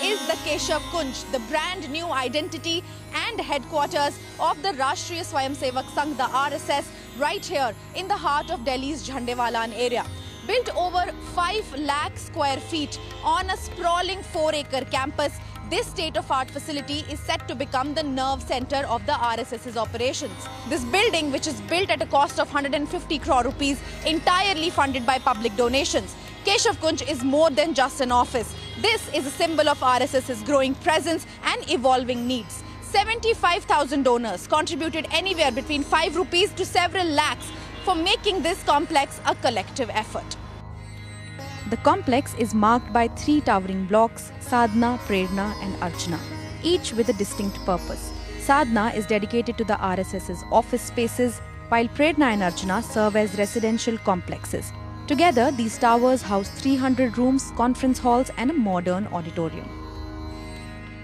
is the Keshav Kunj, the brand new identity and headquarters of the Rashtriya Swayamsevak Sangh, the RSS, right here in the heart of Delhi's Jhandewalan area. Built over 5 lakh square feet on a sprawling 4-acre campus, this state-of-art facility is set to become the nerve center of the RSS's operations. This building, which is built at a cost of 150 crore rupees, entirely funded by public donations. Keshav Kunj is more than just an office. This is a symbol of RSS's growing presence and evolving needs. 75,000 donors contributed anywhere between 5 rupees to several lakhs for making this complex a collective effort. The complex is marked by 3 towering blocks, Sadhana, Prerna and Archana, each with a distinct purpose. Sadhana is dedicated to the RSS's office spaces, while Prerna and Archana serve as residential complexes. Together, these towers house 300 rooms, conference halls and a modern auditorium.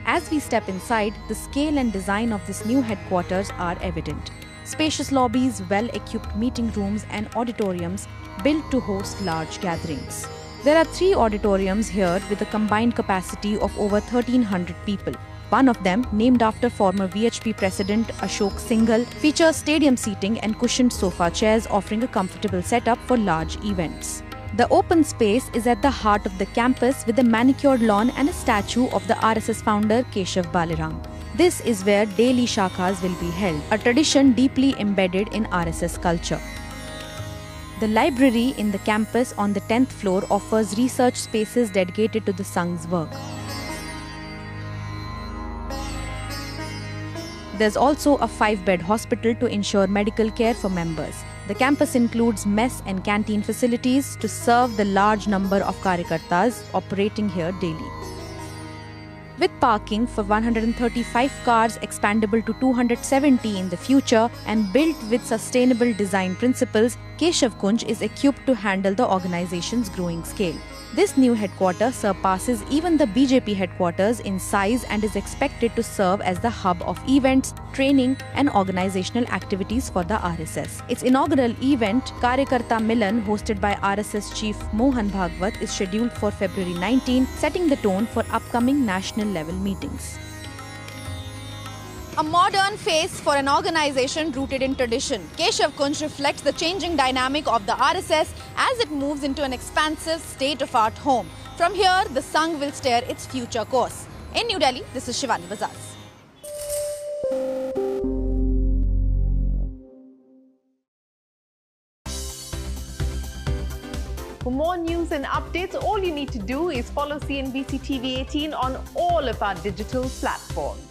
As we step inside, the scale and design of this new headquarters are evident. Spacious lobbies, well-equipped meeting rooms and auditoriums built to host large gatherings. There are 3 auditoriums here with a combined capacity of over 1,300 people. One of them, named after former VHP President Ashok Singhal, features stadium seating and cushioned sofa chairs offering a comfortable setup for large events. The open space is at the heart of the campus with a manicured lawn and a statue of the RSS founder Keshav Baliram. This is where daily shakhas will be held, a tradition deeply embedded in RSS culture. The library in the campus on the 10th floor offers research spaces dedicated to the Sangh's work. There's also a 5-bed hospital to ensure medical care for members. The campus includes mess and canteen facilities to serve the large number of Karyakartas operating here daily. With parking for 135 cars expandable to 270 in the future and built with sustainable design principles, Keshav Kunj is equipped to handle the organization's growing scale. This new headquarters surpasses even the BJP headquarters in size and is expected to serve as the hub of events, training and organizational activities for the RSS. Its inaugural event, Karyakarta Milan, hosted by RSS Chief Mohan Bhagwat, is scheduled for February 19, setting the tone for upcoming national-level meetings. A modern face for an organization rooted in tradition, Keshav Kunj reflects the changing dynamic of the RSS as it moves into an expansive state-of-art home. From here, the Sangh will steer its future course. In New Delhi, this is Shivani Bajaj. For more news and updates, all you need to do is follow CNBC TV 18 on all of our digital platforms.